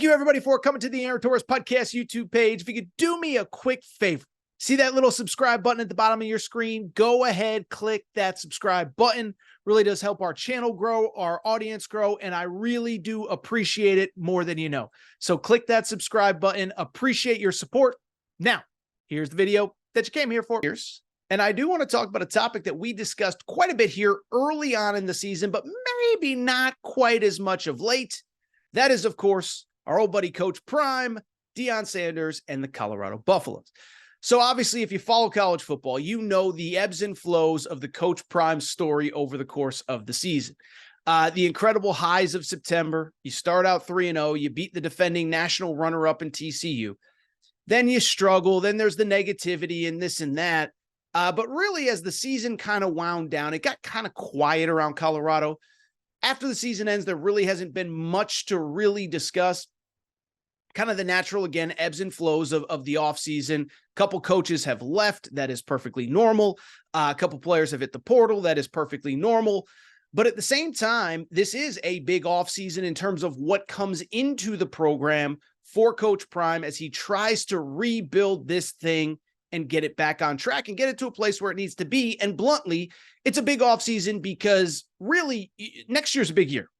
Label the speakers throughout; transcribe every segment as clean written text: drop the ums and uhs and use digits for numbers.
Speaker 1: Thank you, everybody, for coming to the Aaron Torres Podcast YouTube page. If you could do me a quick favor, see that little subscribe button at the bottom of your screen? Go ahead, click that subscribe button. Really does help our channel grow, our audience grow, and I really do appreciate it more than you know. So click that subscribe button. Appreciate your support. Now, here's the video that you came here for. And I do want to talk about a topic that we discussed quite a bit here early on in the season, but maybe not quite as much of late. That is, of course, our old buddy Coach Prime, Deion Sanders, and the Colorado Buffaloes. So obviously, if you follow college football, you know the ebbs and flows of the Coach Prime story over the course of the season. The incredible highs of September. You start out 3-0. You beat the defending national runner-up in TCU. Then you struggle. Then there's the negativity and this and that. But really, as the season kind of wound down, it got kind of quiet around Colorado. After the season ends, there really hasn't been much to really discuss. Kind of the natural, again, ebbs and flows of the offseason. A couple coaches have left. That is perfectly normal. A couple players have hit the portal. That is perfectly normal. But at the same time, this is a big offseason in terms of what comes into the program for Coach Prime as he tries to rebuild this thing and get it back on track and get it to a place where it needs to be. And bluntly, it's a big offseason because really next year's a big year.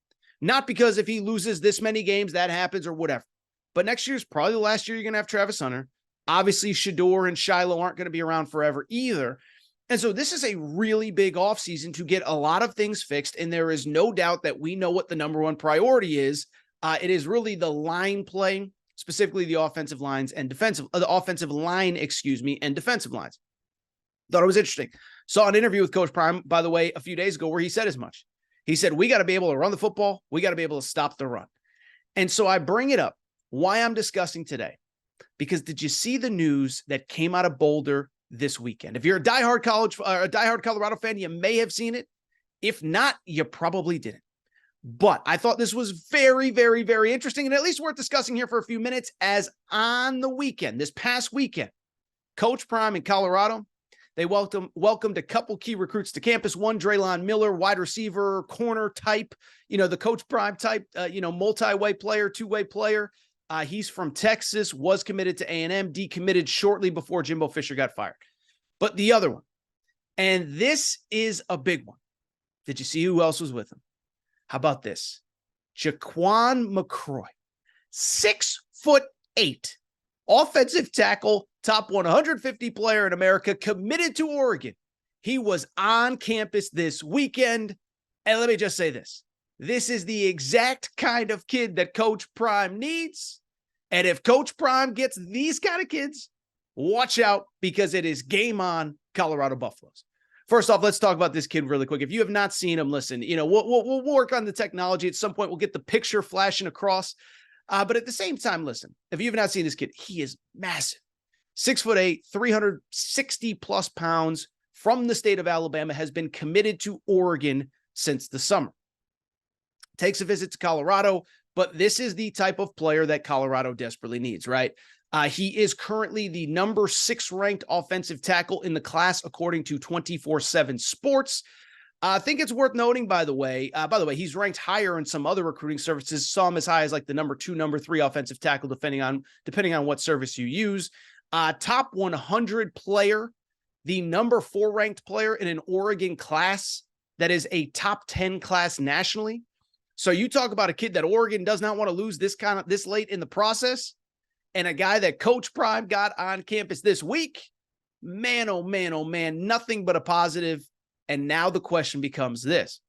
Speaker 1: Not because if he loses this many games, that happens or whatever. But next year's probably the last year you're going to have Travis Hunter. Obviously, Shador and Shiloh aren't going to be around forever either. And so this is a really big offseason to get a lot of things fixed. And there is no doubt that we know what the number one priority is. It is really the line play, specifically the offensive lines and the offensive line, and defensive lines. Thought it was interesting. Saw an interview with Coach Prime, by the way, a few days ago where he said as much. He said, we got to be able to run the football. We got to be able to stop the run. And so I bring it up. Why I'm discussing today, because did you see the news that came out of Boulder this weekend? If you're a diehard Colorado fan, you may have seen it. If not, you probably didn't. But I thought this was very, very, very interesting and at least worth discussing here for a few minutes, as on the weekend, this past weekend, Coach Prime in Colorado, they welcomed a couple key recruits to campus. One, Draylon Miller, wide receiver, corner type, the Coach Prime type, multi-way player, two-way player. He's from Texas, was committed to A&M, decommitted shortly before Jimbo Fisher got fired. But the other one, and this is a big one. Did you see who else was with him? How about this? Jaquan McCroy, 6'8", offensive tackle, top 150 player in America, committed to Oregon. He was on campus this weekend. And let me just say this. This is the exact kind of kid that Coach Prime needs. And if Coach Prime gets these kind of kids, watch out, because it is game on, Colorado Buffaloes. First off, let's talk about this kid really quick. If you have not seen him, listen, we'll work on the technology at some point. We'll get the picture flashing across. But at the same time, listen, if you have not seen this kid, he is massive. 6'8", 360 plus pounds, from the state of Alabama, has been committed to Oregon since the summer. Takes a visit to Colorado, but this is the type of player that Colorado desperately needs, right? He is currently the number 6 ranked offensive tackle in the class, according to 24/7 Sports. I think it's worth noting, by the way, he's ranked higher in some other recruiting services, some as high as like the number 2, number 3 offensive tackle, depending on what service you use. Top 100 player, the number 4 ranked player in an Oregon class that is a top 10 class nationally. So you talk about a kid that Oregon does not want to lose this late in the process, and a guy that Coach Prime got on campus this week. Man, oh man, oh man, nothing but a positive. And now the question becomes this: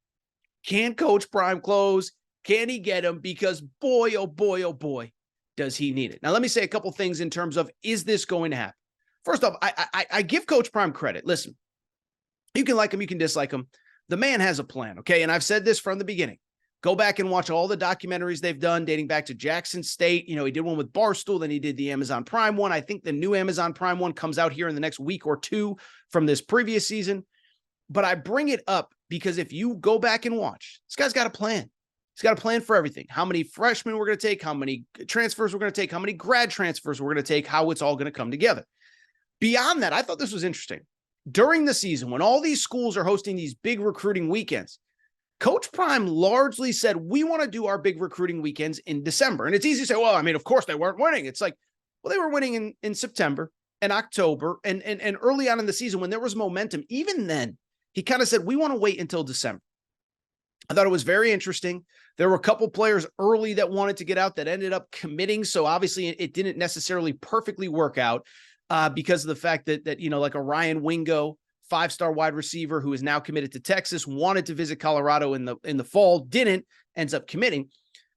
Speaker 1: can Coach Prime close? Can he get him? Because boy, oh boy, oh boy, does he need it. Now, let me say a couple things in terms of, is this going to happen? First off, I give Coach Prime credit. Listen, you can like him, you can dislike him. The man has a plan, okay? And I've said this from the beginning. Go back and watch all the documentaries they've done dating back to Jackson State. He did one with Barstool, then he did the Amazon Prime one. I think the new Amazon Prime one comes out here in the next week or two from this previous season. But I bring it up because if you go back and watch, this guy's got a plan. He's got a plan for everything. How many freshmen we're going to take, how many transfers we're going to take, how many grad transfers we're going to take, how it's all going to come together. Beyond that, I thought this was interesting. During the season, when all these schools are hosting these big recruiting weekends, Coach Prime largely said, we want to do our big recruiting weekends in December. And it's easy to say, well, I mean, of course they weren't winning. It's like, well, they were winning in September and October and early on in the season when there was momentum. Even then, he kind of said, we want to wait until December. I thought it was very interesting. There were a couple players early that wanted to get out that ended up committing. So obviously it didn't necessarily perfectly work out because of the fact that, you know, like a Ryan Wingo, 5-star wide receiver who is now committed to Texas, wanted to visit Colorado in the fall, didn't, ends up committing.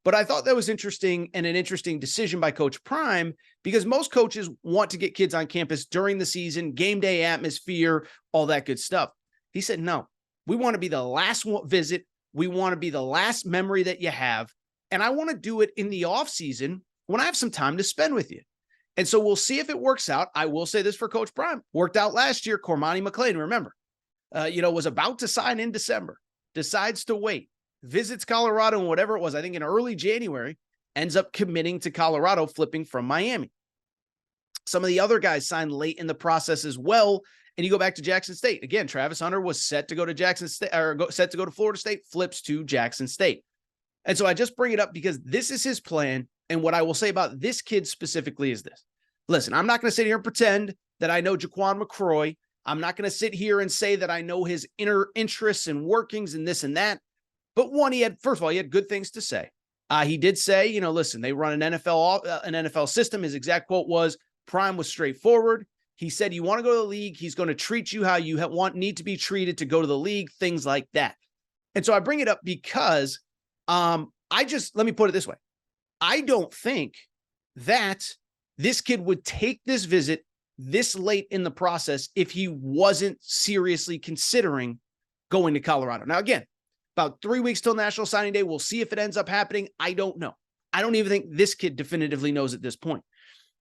Speaker 1: But I thought that was interesting and an interesting decision by Coach Prime because most coaches want to get kids on campus during the season, game day atmosphere, all that good stuff. He said, no, we want to be the last visit. We want to be the last memory that you have. And I want to do it in the off season when I have some time to spend with you. And so we'll see if it works out. I will say this for Coach Prime. Worked out last year. Cormani McClain, remember, was about to sign in December, decides to wait, visits Colorado and whatever it was, I think in early January, ends up committing to Colorado, flipping from Miami. Some of the other guys signed late in the process as well. And you go back to Jackson State. Again, Travis Hunter was set to go to Jackson State or set to go to Florida State, flips to Jackson State. And so I just bring it up because this is his plan. And what I will say about this kid specifically is this. Listen, I'm not going to sit here and pretend that I know Jaquan McCroy. I'm not going to sit here and say that I know his inner interests and workings and this and that. But one, first of all, he had good things to say. He did say, listen, they run an NFL system. His exact quote was, Prime was straightforward. He said, you want to go to the league, he's going to treat you how you need to be treated to go to the league, things like that. And so I bring it up because let me put it this way. I don't think that this kid would take this visit this late in the process if he wasn't seriously considering going to Colorado. Now, again, about 3 weeks till National Signing Day. We'll see if it ends up happening. I don't know. I don't even think this kid definitively knows at this point.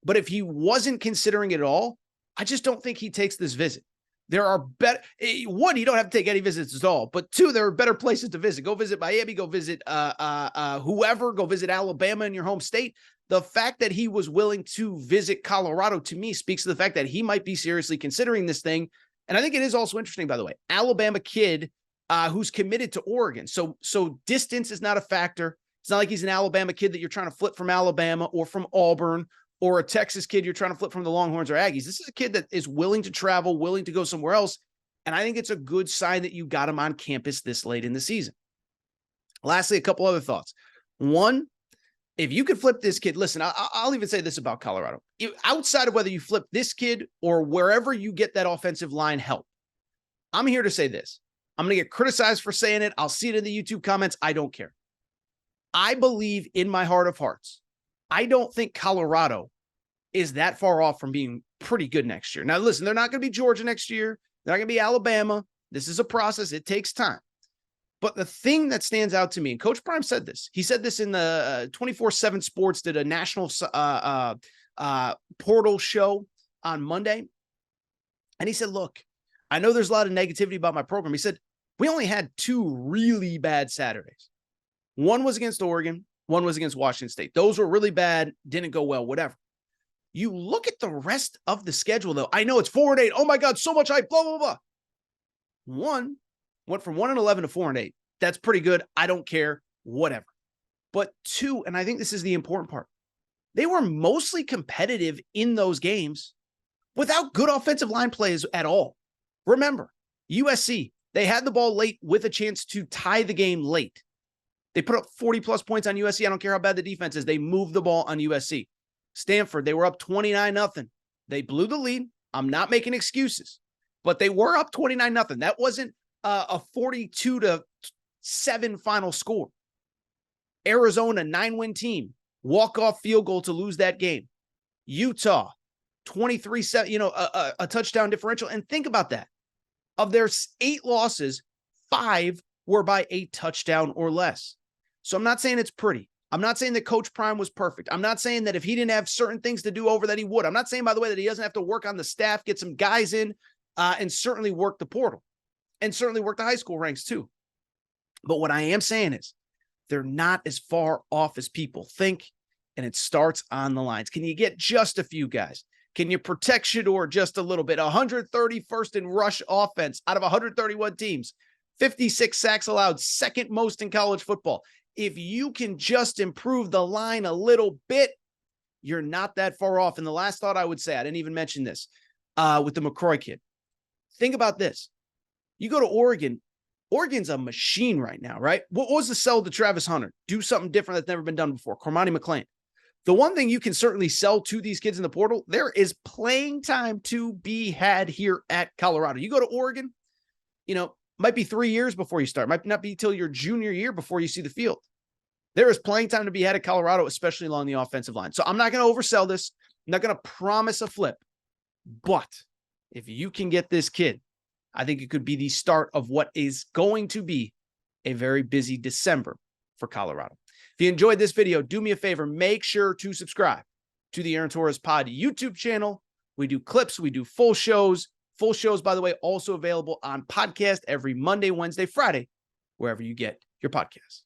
Speaker 1: But if he wasn't considering it at all, I just don't think he takes this visit. There are better, one, you don't have to take any visits at all, but two, there are better places to visit. Go visit Miami, go visit whoever, go visit Alabama in your home state. The fact that he was willing to visit Colorado to me speaks to the fact that he might be seriously considering this thing. And I think it is also interesting, by the way, Alabama kid who's committed to Oregon. So distance is not a factor. It's not like he's an Alabama kid that you're trying to flip from Alabama or from Auburn, or a Texas kid you're trying to flip from the Longhorns or Aggies. This is a kid that is willing to travel, willing to go somewhere else. And I think it's a good sign that you got him on campus this late in the season. Lastly, a couple other thoughts. One, if you could flip this kid, listen, I'll even say this about Colorado. Outside of whether you flip this kid or wherever you get that offensive line help, I'm here to say this. I'm going to get criticized for saying it. I'll see it in the YouTube comments. I don't care. I believe in my heart of hearts, I don't think Colorado is that far off from being pretty good next year. Now, listen, they're not going to be Georgia next year. They're not going to be Alabama. This is a process. It takes time. But the thing that stands out to me, and Coach Prime said this, he said this in the 24/7 Sports, did a national portal show on Monday. And he said, look, I know there's a lot of negativity about my program. He said, we only had 2 really bad Saturdays. One was against Oregon. One was against Washington State. Those were really bad. Didn't go well, whatever. You look at the rest of the schedule, though. I know it's 4-8. Oh, my God, so much hype, blah, blah, blah. One went from 1-11 to 4-8. That's pretty good. I don't care, whatever. But 2, and I think this is the important part, they were mostly competitive in those games without good offensive line plays at all. Remember, USC, they had the ball late with a chance to tie the game late. They put up 40-plus points on USC. I don't care how bad the defense is. They moved the ball on USC. Stanford, they were up 29-0. They blew the lead. I'm not making excuses, but they were up 29-0. That wasn't a 42-7 final score. Arizona, 9-win team, walk-off field goal to lose that game. Utah, 23-7, a touchdown differential. And think about that. Of their 8 losses, 5 were by a touchdown or less. So I'm not saying it's pretty. I'm not saying that Coach Prime was perfect. I'm not saying that if he didn't have certain things to do over that he would. I'm not saying, by the way, that he doesn't have to work on the staff, get some guys in, and certainly work the portal and certainly work the high school ranks too. But what I am saying is they're not as far off as people think, and it starts on the lines. Can you get just a few guys? Can you protect Shedeur just a little bit? 131st in rush offense out of 131 teams. 56 sacks allowed, second most in college football. If you can just improve the line a little bit, you're not that far off. And the last thought I would say, I didn't even mention this with the McCroy kid. Think about this. You go to Oregon. Oregon's a machine right now, right? What was the sell to Travis Hunter? Do something different that's never been done before. Cormani McClain. The one thing you can certainly sell to these kids in the portal, there is playing time to be had here at Colorado. You go to Oregon, might be 3 years before you start. Might not be till your junior year before you see the field. There is playing time to be had at Colorado, especially along the offensive line. So I'm not going to oversell this. I'm not going to promise a flip. But if you can get this kid, I think it could be the start of what is going to be a very busy December for Colorado. If you enjoyed this video, do me a favor. Make sure to subscribe to the Aaron Torres Pod YouTube channel. We do clips. We do full shows. Full shows, by the way, also available on podcast every Monday, Wednesday, Friday, wherever you get your podcasts.